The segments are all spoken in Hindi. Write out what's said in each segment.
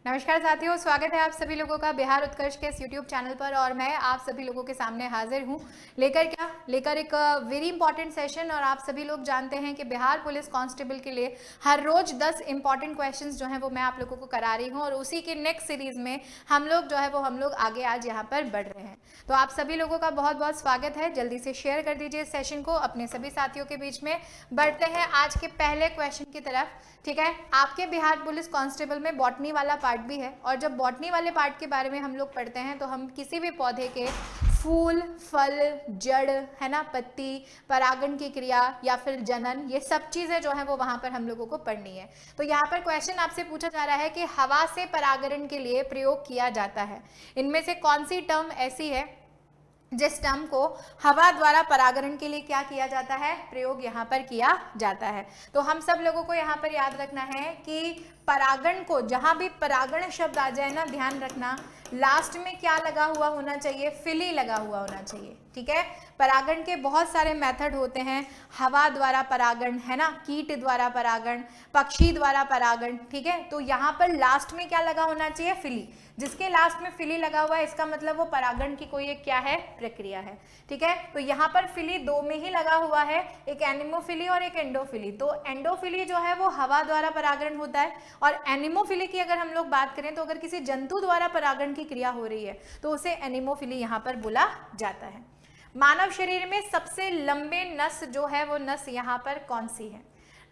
नमस्कार साथियों, स्वागत है आप सभी लोगों का बिहार उत्कर्ष के इस यूट्यूब चैनल पर। और मैं आप सभी लोगों के सामने हाजिर हूँ लेकर एक वेरी इंपॉर्टेंट सेशन। और आप सभी लोग जानते हैं कि बिहार पुलिस कांस्टेबल के लिए हर रोज 10 इंपॉर्टेंट क्वेश्चंस जो हैं वो मैं आप लोगों को करा रही हूँ। और उसी के नेक्स्ट सीरीज में हम लोग आगे आज यहाँ पर बढ़ रहे हैं। तो आप सभी लोगों का बहुत बहुत स्वागत है। जल्दी से शेयर कर दीजिए इस सेशन को अपने सभी साथियों के बीच में। बढ़ते हैं आज के पहले क्वेश्चन की तरफ। ठीक है, आपके बिहार पुलिस कांस्टेबल में बॉटनी वाला पार्ट भी है। और जब बॉटनी वाले पार्ट के बारे में हम लोग पढ़ते हैं तो हम किसी भी पौधे के फूल, फल, जड़, है ना, पत्ती, परागण की क्रिया या फिर जनन, ये सब चीजें जो है वो वहां पर हम लोगों को पढ़नी है। तो यहाँ पर क्वेश्चन आपसे पूछा जा रहा है कि हवा से परागण के लिए प्रयोग किया जाता है, इनमें से कौन सी टर्म ऐसी है जिस टर्म को हवा द्वारा परागण के लिए क्या किया जाता है, प्रयोग यहाँ पर किया जाता है। तो हम सब लोगों को यहाँ पर याद रखना है कि परागण को, जहां भी परागण शब्द आ जाए ना, ध्यान रखना लास्ट में क्या लगा हुआ होना चाहिए, फिली लगा हुआ होना चाहिए। ठीक है, परागण के बहुत सारे मेथड होते हैं। हवा द्वारा परागण, है ना, कीट द्वारा परागण, पक्षी द्वारा परागण। ठीक है, तो यहाँ पर लास्ट में क्या लगा होना चाहिए, फिली। जिसके लास्ट में फिली लगा हुआ है इसका मतलब वो परागण की कोई एक क्या है, प्रक्रिया है। ठीक है, तो यहाँ पर फिली दो में ही लगा हुआ है, एक एनिमोफिली और एक एंडोफिली। तो एंडोफिली जो है वो हवा द्वारा परागण होता है, और एनिमोफिली की अगर हम लोग बात करें तो अगर किसी जंतु द्वारा परागण की क्रिया हो रही है तो उसे एनिमोफिली यहाँ पर बोला जाता है। मानव शरीर में सबसे लंबे नस जो है वो नस यहाँ पर कौन सी है?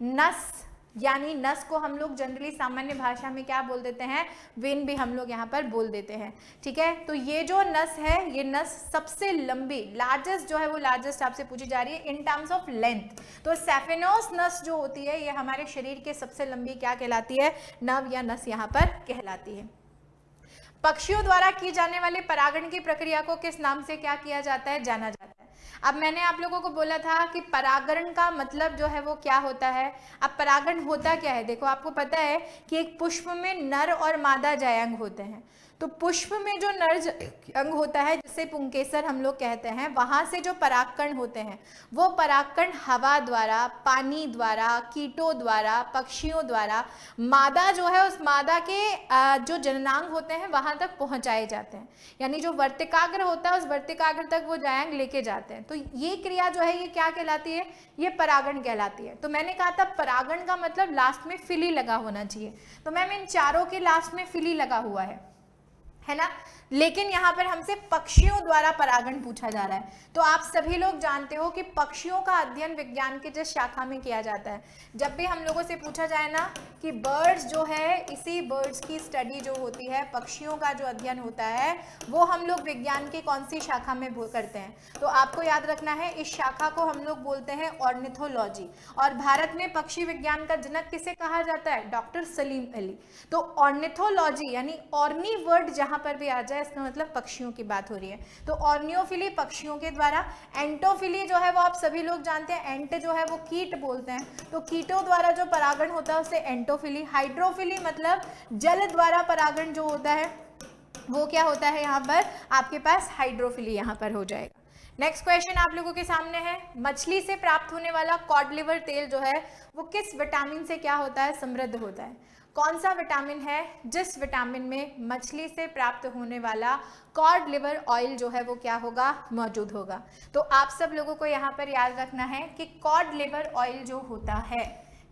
नस यानी नस को हम लोग जनरली सामान्य भाषा में क्या बोल देते हैं, वेन भी हम लोग यहाँ पर बोल देते हैं। ठीक है, तो ये जो नस है, ये नस सबसे लंबी, लार्जेस्ट जो है वो लार्जेस्ट आपसे पूछी जा रही है इन टर्म्स ऑफ लेंथ। तो सेफेनोस नस जो होती है ये हमारे शरीर के सबसे लंबी क्या कहलाती है, नव या नस यहाँ पर कहलाती है। पक्षियों द्वारा की जाने वाले परागण की प्रक्रिया को किस नाम से क्या किया जाता है, जाना जाता है? अब मैंने आप लोगों को बोला था कि परागण का मतलब जो है वो क्या होता है। अब परागण होता क्या है, देखो आपको पता है कि एक पुष्प में नर और मादा जायंग होते हैं। तो पुष्प में जो नर अंग होता है जिसे पुंकेसर हम लोग कहते हैं, वहां से जो परागकण होते हैं वो परागकण हवा द्वारा, पानी द्वारा, कीटों द्वारा, पक्षियों द्वारा मादा जो है उस मादा के जो जननांग होते हैं वहां तक पहुंचाए जाते हैं। यानी जो वर्तिकाग्र होता है उस वर्तिकाग्र तक वो जायंग लेके जाते हैं। तो ये क्रिया जो है ये क्या कहलाती है, ये परागण कहलाती है। तो मैंने कहा था परागण का मतलब लास्ट में फिली लगा होना चाहिए। तो मैम इन चारों के लास्ट में फिली लगा हुआ है ना, लेकिन यहाँ पर हमसे पक्षियों द्वारा परागण पूछा जा रहा है। तो आप सभी लोग जानते हो कि पक्षियों का अध्ययन विज्ञान के जिस शाखा में किया जाता है, जब भी हम लोगों से पूछा जाए ना कि बर्ड्स जो है, इसी बर्ड्स की स्टडी जो होती है, पक्षियों का जो अध्ययन होता है वो हम लोग विज्ञान की कौन सी शाखा में करते हैं? तो आपको याद रखना है इस शाखा को हम लोग बोलते हैं ऑर्निथोलॉजी। और भारत में पक्षी विज्ञान का जनक किसे कहा जाता है? डॉक्टर सलीम अली। तो ऑर्निथोलॉजी यानी ऑर्नी वर्ड जहां पर भी आ जाए इसका मतलब पक्षियों की बात हो रही है। तो ऑर्नियोफिली पक्षियों के द्वारा, एंटोफिली जो है वो आप सभी लोग जानते हैं, एंट जो है वो कीट बोलते हैं, तो कीटों द्वारा जो परागण होता है उसे एंटोफिली। हाइड्रोफिली मतलब जल द्वारा परागण जो होता है वो क्या होता है, यहाँ पर आपके पास हाइड्रोफिली यहाँ पर हो जाएगा। नेक्स्ट क्वेश्चन आप लोगों के सामने है, मछली से प्राप्त होने वाला कॉड लिवर तेल जो है वो किस विटामिन से क्या होता है, समृद्ध होता है? कौन सा विटामिन है जिस विटामिन में मछली से प्राप्त होने वाला कॉड लिवर ऑयल जो है वो क्या होगा, मौजूद होगा? तो आप सब लोगों को यहाँ पर याद रखना है कि कॉड लिवर ऑयल जो होता है,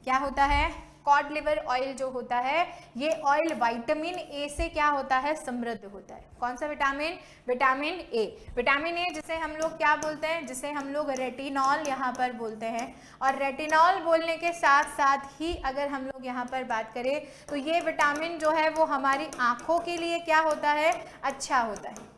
क्या होता है, कॉड लिवर ऑयल जो होता है ये ऑयल विटामिन ए से क्या होता है, समृद्ध होता है। कौन सा vitamin? Vitamin A. Vitamin A जिसे हम लोग क्या बोलते हैं, जिसे हम लोग रेटिनॉल यहाँ पर बोलते हैं। और रेटिनॉल बोलने के साथ साथ ही अगर हम लोग यहाँ पर बात करें तो ये विटामिन जो है वो हमारी आंखों के लिए क्या होता है, अच्छा होता है।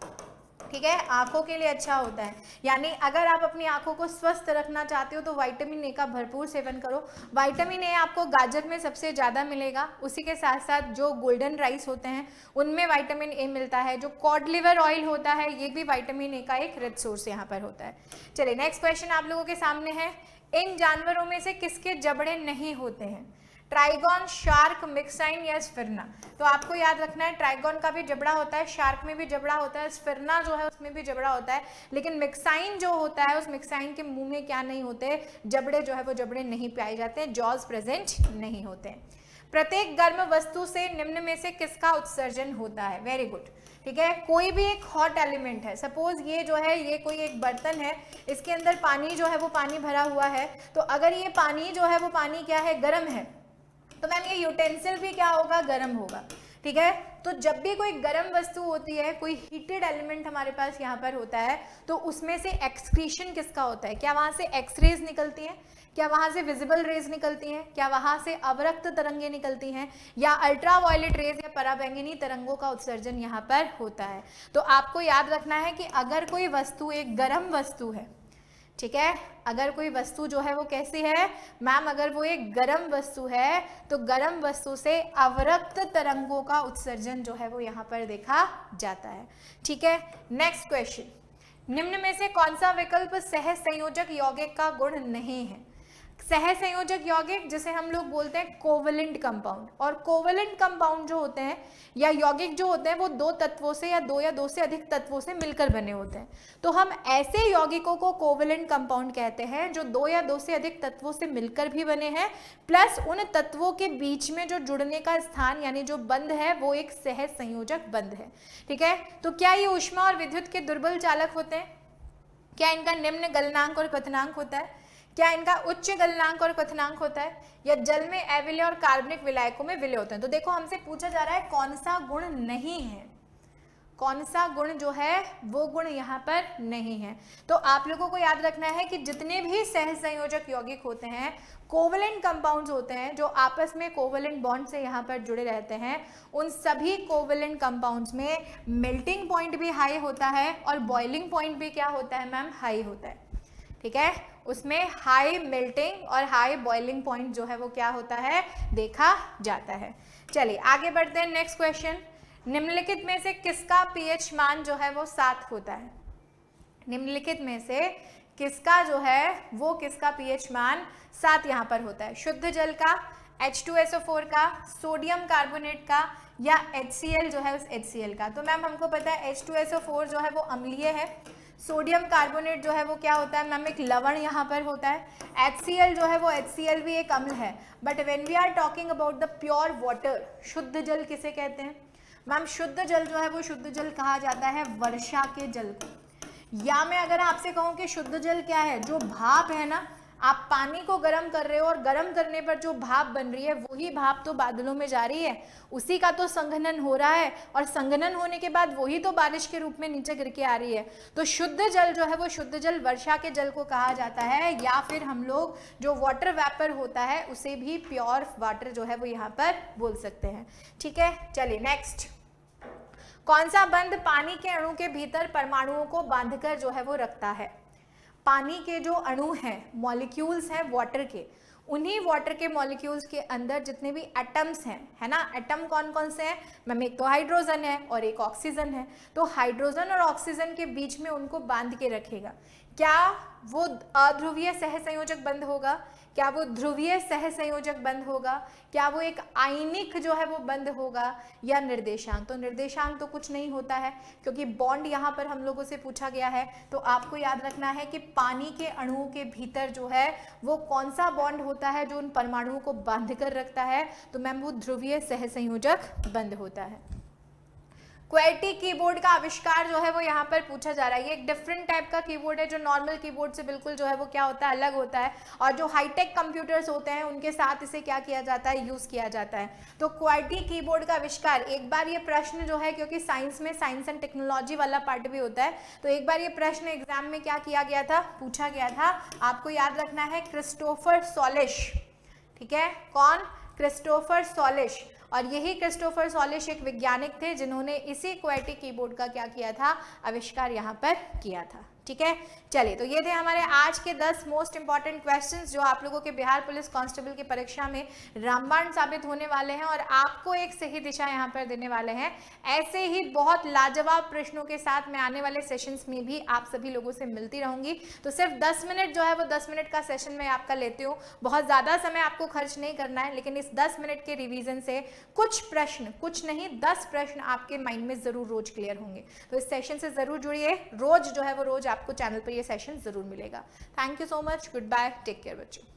ठीक है, आंखों के लिए अच्छा होता है। यानी अगर आप अपनी आंखों को स्वस्थ रखना चाहते हो तो विटामिन ए का भरपूर सेवन करो। विटामिन ए आपको गाजर में सबसे ज़्यादा मिलेगा, उसी के साथ साथ जो गोल्डन राइस होते हैं उनमें विटामिन ए मिलता है। जो कॉड लिवर ऑयल होता है ये भी विटामिन ए का एक रिच सोर्स यहाँ पर होता है। चलिए नेक्स्ट क्वेश्चन आप लोगों के सामने है, इन जानवरों में से किसके जबड़े नहीं होते हैं? ट्राइगॉन, शार्क, मिक्साइन या स्फिरना? तो आपको याद रखना है ट्राइगॉन का भी जबड़ा होता है, शार्क में भी जबड़ा होता है, स्फिरना जो है उसमें भी जबड़ा होता है, लेकिन मिक्साइन जो होता है उस मिक्साइन के मुंह में क्या नहीं होते, जबड़े जो है वो जबड़े नहीं पाए जाते हैं, जॉज प्रेजेंट नहीं होते हैं। प्रत्येक गर्म वस्तु से निम्न में से किसका उत्सर्जन होता है? वेरी गुड, ठीक है। कोई भी एक हॉट एलिमेंट है, सपोज ये जो है ये कोई एक बर्तन है, इसके अंदर पानी जो है वो पानी भरा हुआ है, तो अगर ये पानी जो है वो पानी क्या है, गर्म है, तो मैम ये यूटेंसिल भी क्या होगा, गर्म होगा, ठीक है। तो जब भी कोई गर्म वस्तु होती है, कोई हीटेड एलिमेंट हमारे पास यहाँ पर होता है, तो उसमें से एक्सक्रीशन किसका होता है? क्या वहाँ से एक्सरेज निकलती हैं? क्या वहाँ से विजिबल रेज निकलती हैं? क्या वहाँ से अवरक्त तरंगें निकलती हैं? या अल्ट्रावायलेट रेज या पराबैंगनी तरंगों का उत्सर्जन यहाँ पर होता है? तो आपको याद रखना है कि अगर कोई वस्तु एक गर्म वस्तु है, ठीक है, अगर कोई वस्तु जो है वो कैसी है मैम, अगर वो एक गर्म वस्तु है तो गर्म वस्तु से अवरक्त तरंगों का उत्सर्जन जो है वो यहाँ पर देखा जाता है, ठीक है। नेक्स्ट क्वेश्चन, निम्न में से कौन सा विकल्प सहसंयोजक यौगिक का गुण नहीं है? सहसंयोजक यौगिक जिसे हम लोग बोलते हैं कोवलेंट कंपाउंड, और कोवलेंट कंपाउंड जो होते हैं या यौगिक जो होते हैं वो दो तत्वों से या दो से अधिक तत्वों से मिलकर बने होते हैं। तो हम ऐसे यौगिकों को कोवलेंट कंपाउंड कहते हैं जो दो से अधिक तत्वों से मिलकर भी बने हैं, प्लस उन तत्वों के बीच में जो जुड़ने का स्थान यानी जो बंध है वो एक सहसंयोजक बंध है, ठीक है। तो क्या ये ऊष्मा और विद्युत के दुर्बल चालक होते हैं? क्या इनका निम्न गलनांक और क्वथनांक होता है? क्या इनका उच्च गलनांक और क्वथनांक होता है? या जल में अविलेय और कार्बनिक विलायकों में विलय होते हैं? तो देखो हमसे पूछा जा रहा है कौन सा गुण नहीं है, कौन सा गुण जो है वो गुण यहाँ पर नहीं है। तो आप लोगों को याद रखना है कि जितने भी सहसंयोजक यौगिक होते हैं, कोवलेंट कंपाउंड्स होते हैं जो आपस में कोवलेंट बॉन्ड से यहाँ पर जुड़े रहते हैं, उन सभी कोवलेंट कंपाउंड्स में मेल्टिंग पॉइंट भी हाई होता है और बॉइलिंग पॉइंट भी क्या होता है मैम, हाई होता है, ठीक है। उसमें हाई मेल्टिंग और हाई बॉइलिंग पॉइंट जो है वो क्या होता है, देखा जाता है। चलिए आगे बढ़ते हैं। नेक्स्ट क्वेश्चन, निम्नलिखित में से किसका पीएच मान जो है वो 7 होता है? निम्नलिखित में से किसका जो है वो किसका पीएच मान 7 यहाँ पर होता है? शुद्ध जल का, H2SO4 का, सोडियम कार्बोनेट का, या HCl जो है उस HCl का? तो मैम हमको पता है H2SO4 जो है वो अम्लीय है, सोडियम कार्बोनेट जो है वो क्या होता है मैम, एक लवण यहाँ पर होता है, HCl जो है वो HCl भी एक अम्ल है। But when we are talking about the pure water, शुद्ध जल किसे कहते हैं मैम? शुद्ध जल जो है वो शुद्ध जल कहा जाता है वर्षा के जल को। या मैं अगर आपसे कहूँ कि शुद्ध जल क्या है, जो भाप है ना, आप पानी को गर्म कर रहे हो और गर्म करने पर जो भाप बन रही है वही भाप तो बादलों में जा रही है, उसी का तो संघनन हो रहा है, और संघनन होने के बाद वही तो बारिश के रूप में नीचे गिर के आ रही है। तो शुद्ध जल जो है वो शुद्ध जल वर्षा के जल को कहा जाता है, या फिर हम लोग जो वाटर वेपर होता है उसे भी प्योर वाटर जो है वो यहाँ पर बोल सकते हैं, ठीक है। चलिए नेक्स्ट, कौन सा बंध पानी के अणु के भीतर परमाणुओं को बांधकर जो है वो रखता है? पानी के जो अणु हैं, मॉलिक्यूल्स हैं वाटर के, उन्हीं वाटर के मॉलिक्यूल्स के अंदर जितने भी एटम्स हैं, है ना, एटम कौन कौन से हैं मैम? एक तो हाइड्रोजन है और एक ऑक्सीजन है। तो हाइड्रोजन और ऑक्सीजन के बीच में उनको बांध के रखेगा। क्या वो अध्रुवीय सहसंयोजक बंध होगा? क्या वो ध्रुवीय सहसंयोजक बंध होगा? क्या वो एक आयनिक जो है वो बंध होगा, या निर्देशांक? तो निर्देशांक तो कुछ नहीं होता है, क्योंकि बॉन्ड यहाँ पर हम लोगों से पूछा गया है। तो आपको याद रखना है कि पानी के अणुओं के भीतर जो है वो कौन सा बॉन्ड होता है जो उन परमाणुओं को बांध कर रखता है? तो मैम वो ध्रुवीय सहसंयोजक बंध होता है। क्वेटी कीबोर्ड का आविष्कार जो है वो यहाँ पर पूछा जा रहा है। ये एक डिफरेंट टाइप का कीबोर्ड है जो नॉर्मल कीबोर्ड से बिल्कुल जो है वो क्या होता है, अलग होता है, और जो हाईटेक कंप्यूटर्स होते हैं उनके साथ इसे क्या किया जाता है, यूज किया जाता है। तो क्वेटी कीबोर्ड का आविष्कार, एक बार ये प्रश्न जो है, क्योंकि साइंस में साइंस एंड टेक्नोलॉजी वाला पार्ट भी होता है, तो एक बार ये प्रश्न एग्जाम में क्या किया गया था, पूछा गया था। आपको याद रखना है क्रिस्टोफर सॉलिश, ठीक है, कौन? क्रिस्टोफर सॉलिश। और यही क्रिस्टोफर सॉलिश एक वैज्ञानिक थे जिन्होंने इसी क्वेटी कीबोर्ड का क्या किया था, आविष्कार यहाँ पर किया था, ठीक है। चलिए, तो ये थे हमारे आज के 10 मोस्ट इंपॉर्टेंट क्वेश्चंस जो आप लोगों के बिहार पुलिस कांस्टेबल की परीक्षा में रामबाण साबित होने वाले हैं और आपको एक सही दिशा यहाँ पर देने वाले हैं। ऐसे ही बहुत लाजवाब प्रश्नों के साथ मैं आने वाले सेशंस में भी आप सभी लोगों से मिलती रहूंगी। तो सिर्फ 10 मिनट जो है वो 10 मिनट का सेशन मैं आपका लेती हूँ, बहुत ज़्यादा समय आपको खर्च नहीं करना है, लेकिन इस 10 मिनट के रिविजन से कुछ प्रश्न, कुछ नहीं 10 प्रश्न आपके माइंड में जरूर रोज क्लियर होंगे। तो इस सेशन से जरूर जुड़िए, रोज जो है वो रोज आपको चैनल पर ये सेशन जरूर मिलेगा। Thank you so much, goodbye, take care बच्चों।